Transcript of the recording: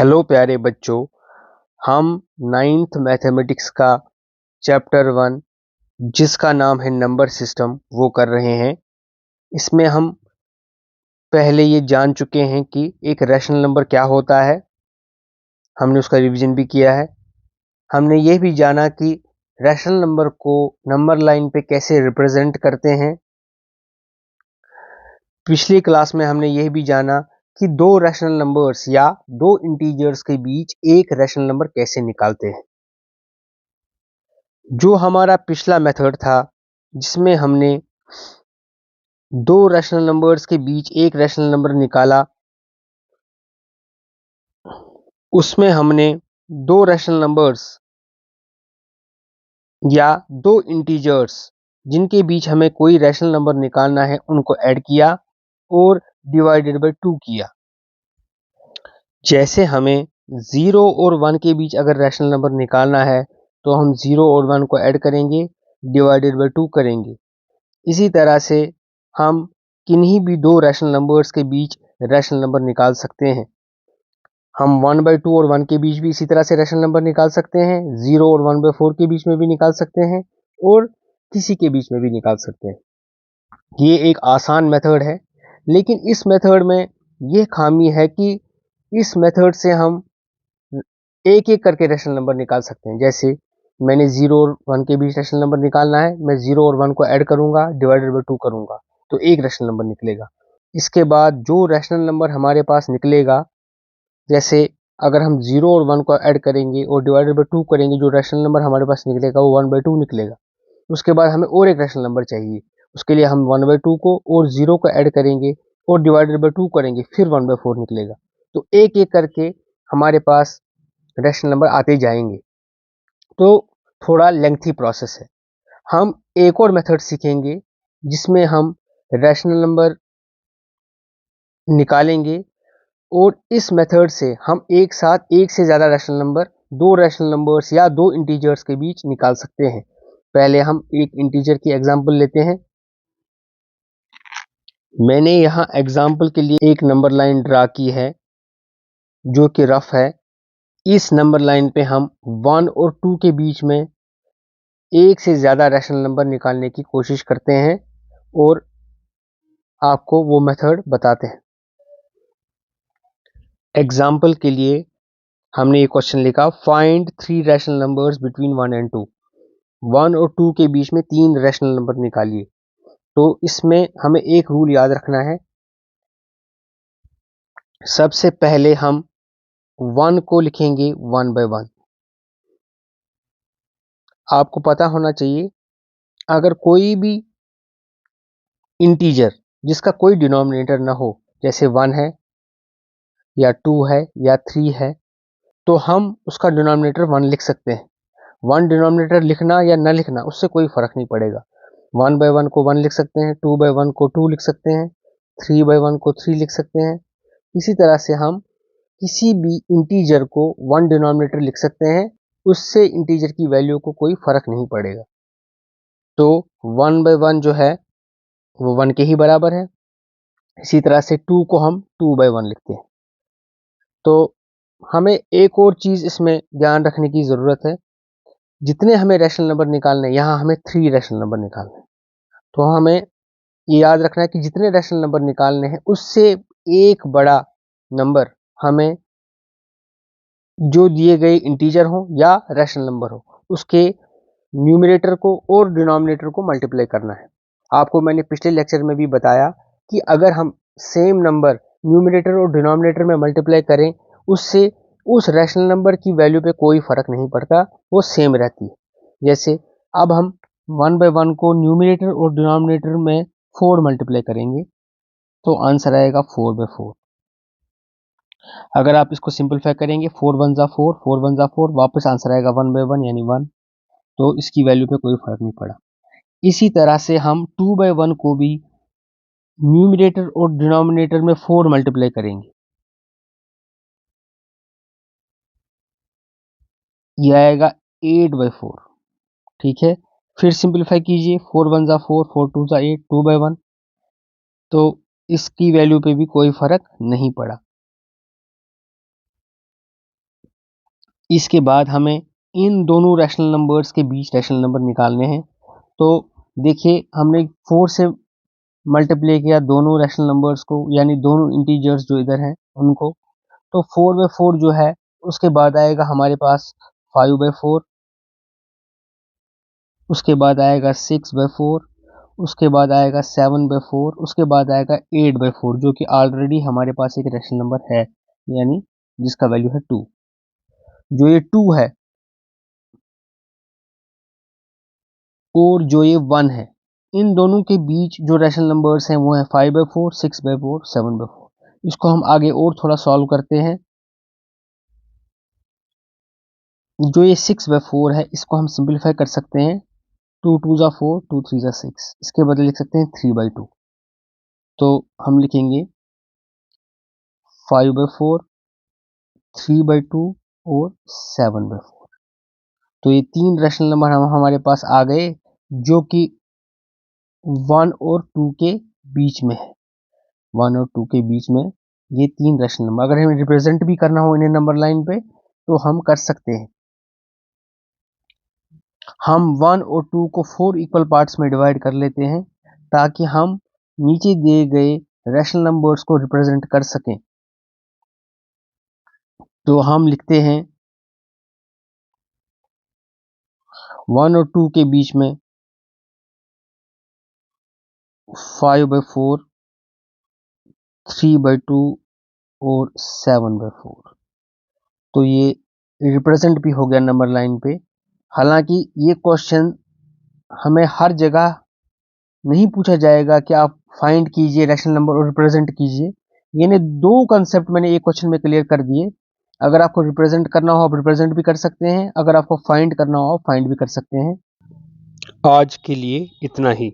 Hello प्यारे बच्चों, हम नाइन्थ मैथमेटिक्स का चैप्टर 1 जिसका नाम है नंबर सिस्टम वो कर रहे हैं। इसमें हम पहले ये जान चुके हैं कि एक रैशनल नंबर क्या होता है। हमने उसका रिवीजन भी किया है। हमने ये भी जाना कि रैशनल नंबर को नंबर लाइन पे कैसे रिप्रेजेंट करते हैं। पिछली क्लास में हमने यह भी जाना कि दो रैशनल नंबर्स या दो इंटीजर्स के बीच एक रैशनल नंबर कैसे निकालते हैं। जो हमारा पिछला मेथड था जिसमें हमने दो रैशनल नंबर्स के बीच एक रैशनल नंबर निकाला, उसमें हमने दो रैशनल नंबर्स या दो इंटीजर्स जिनके बीच हमें कोई रैशनल नंबर निकालना है उनको ऐड किया और डिवाइडेड बाय 2 किया। जैसे हमें 0 और 1 के बीच अगर रैशनल नंबर निकालना है तो हम 0 और 1 को ऐड करेंगे, डिवाइडेड बाय 2 करेंगे। इसी तरह से हम किन्हीं भी दो रैशनल नंबर्स के बीच रैशनल नंबर निकाल सकते हैं। हम 1/2 और 1 के बीच भी इसी तरह से रैशनल नंबर निकाल सकते हैं, 0 और 1/4 के बीच में भी निकाल सकते हैं और किसी के बीच में भी निकाल सकते हैं। ये एक आसान मेथड है, लेकिन इस मेथड में ये खामी है कि इस मेथड से हम एक एक करके रैशनल नंबर निकाल सकते हैं। जैसे मैंने 0 और 1 के बीच रैशनल नंबर निकालना है, मैं 0 और 1 को ऐड करूंगा, डिवाइडेड बाय 2 करूंगा तो एक रैशनल नंबर निकलेगा। इसके बाद जो रैशनल नंबर हमारे पास निकलेगा, जैसे अगर हम 0 और 1 को ऐड करेंगे और डिवाइडेड बाय 2 करेंगे, जो रैशनल नंबर हमारे पास निकलेगा वो 1/2 निकलेगा। उसके बाद हमें और एक रैशनल नंबर चाहिए, उसके लिए हम 1/2 को और 0 को ऐड करेंगे और डिवाइडेड बाय 2 करेंगे, फिर 1/4 निकलेगा। तो एक एक करके हमारे पास रैशनल नंबर आते जाएंगे। तो थोड़ा लेंथी प्रोसेस है। हम एक और मेथड सीखेंगे जिसमें हम रैशनल नंबर निकालेंगे और इस मेथड से हम एक साथ एक से ज़्यादा रैशनल नंबर, दो रैशनल नंबर्स या दो इंटीजर्स के बीच निकाल सकते हैं। पहले हम एक इंटीजर की एग्जांपल लेते हैं। मैंने यहाँ एग्जांपल के लिए एक नंबर लाइन ड्रा की है जो कि रफ है। इस नंबर लाइन पे हम 1 और 2 के बीच में एक से ज़्यादा रैशनल नंबर निकालने की कोशिश करते हैं और आपको वो मेथड बताते हैं। एग्जाम्पल के लिए हमने ये क्वेश्चन लिखा, find 3 rational numbers between 1 and 2। 1 और 2 के बीच में 3 रैशनल नंबर निकालिए। तो इसमें हमें एक रूल याद रखना है। सबसे पहले हम 1 को लिखेंगे 1/1। आपको पता होना चाहिए, अगर कोई भी इंटीजर जिसका कोई डिनोमिनेटर ना हो, जैसे 1 है या 2 है या 3 है, तो हम उसका डिनोमिनेटर 1 लिख सकते हैं। 1 डिनोमिनेटर लिखना या न लिखना उससे कोई फर्क नहीं पड़ेगा। 1/1 को 1 लिख सकते हैं, 2/1 को 2 लिख सकते हैं, 3/1 को 3 लिख सकते हैं। इसी तरह से हम किसी भी इंटीजर को 1 डिनोमिनेटर लिख सकते हैं, उससे इंटीजर की वैल्यू को कोई फर्क नहीं पड़ेगा। तो 1/1 जो है वो 1 के ही बराबर है। इसी तरह से 2 को हम 2/1 लिखते हैं। तो हमें एक और चीज़ इसमें ध्यान रखने की ज़रूरत है। जितने हमें रैशनल नंबर निकालने हैं, यहाँ हमें 3 रैशनल नंबर निकालने हैं, तो हमें ये याद रखना है कि जितने रैशनल नंबर निकालने हैं उससे एक बड़ा नंबर हमें जो दिए गए इंटीजर हो या रैशनल नंबर हो, उसके न्यूमरेटर को और डिनोमिनेटर को मल्टीप्लाई करना है। आपको मैंने पिछले लेक्चर में भी बताया कि अगर हम सेम नंबर न्यूमरेटर और डिनोमिनेटर में मल्टीप्लाई करें, उससे उस रैशनल नंबर की वैल्यू पे कोई फर्क नहीं पड़ता, वो सेम रहती है। जैसे अब हम 1/1 को न्यूमरेटर और डिनोमिनेटर में 4 मल्टीप्लाई करेंगे तो आंसर आएगा 4/4। अगर आप इसको सिंपलीफाई करेंगे, 4 1 जा 4, 4 1 जा 4, वापस आंसर आएगा 1/1 यानी 1। तो इसकी वैल्यू पे कोई फर्क नहीं पड़ा। इसी तरह से हम 2/1 को भी न्यूमरेटर और डिनोमिनेटर में 4 मल्टीप्लाई करेंगे, यह आएगा 8/4। ठीक है, फिर सिंपलीफाई कीजिए, 4 1 जा 4, 4 2 जा 8, 2/1। तो इसकी वैल्यू पे भी कोई फर्क नहीं पड़ा। इसके बाद हमें इन दोनों रैशनल नंबर्स के बीच रैशनल नंबर निकालने हैं। तो देखिए हमने 4 से मल्टीप्लाई किया दोनों रैशनल नंबर्स को, यानी दोनों इंटीजर्स जो इधर हैं उनको। तो 4/4 जो है उसके बाद आएगा हमारे पास 5/4, उसके बाद आएगा 6/4, उसके बाद आएगा 7/4, उसके बाद आएगा 8/4, जो कि ऑलरेडी हमारे पास एक रैशनल नंबर है, यानी जिसका वैल्यू है 2। जो ये 2 है और जो ये 1 है, इन दोनों के बीच जो रैशनल नंबर्स हैं वो है 5/4, 6/4, 7/4। इसको हम आगे और थोड़ा सॉल्व करते हैं। जो ये 6/4 है इसको हम सिंप्लीफाई कर सकते हैं। 2 2 जा 4, 2 3 जा 6, इसके बदले लिख सकते हैं 3/2। तो हम लिखेंगे 5/4, 3/2 और 7/4। तो ये 3 रैशनल नंबर हमारे पास आ गए जो कि 1 और 2 के बीच में है। 1 और 2 के बीच में ये 3 रैशनल नंबर, अगर हमें रिप्रेजेंट भी करना हो इन्हें नंबर लाइन पे तो हम कर सकते हैं। हम 1 और 2 को 4 इक्वल पार्ट्स में डिवाइड कर लेते हैं ताकि हम नीचे दिए गए रैशनल नंबर्स को रिप्रेजेंट कर सकें। तो हम लिखते हैं 1 और 2 के बीच में 5/4, 3/2 और 7/4। तो ये रिप्रेजेंट भी हो गया नंबर लाइन पे। हालांकि ये क्वेश्चन हमें हर जगह नहीं पूछा जाएगा कि आप फाइंड कीजिए रैशनल नंबर और रिप्रेजेंट कीजिए। यानी 2 कंसेप्ट मैंने एक क्वेश्चन में क्लियर कर दिए। अगर आपको रिप्रेजेंट करना हो आप रिप्रेजेंट भी कर सकते हैं, अगर आपको फाइंड करना हो फाइंड भी कर सकते हैं। आज के लिए इतना ही।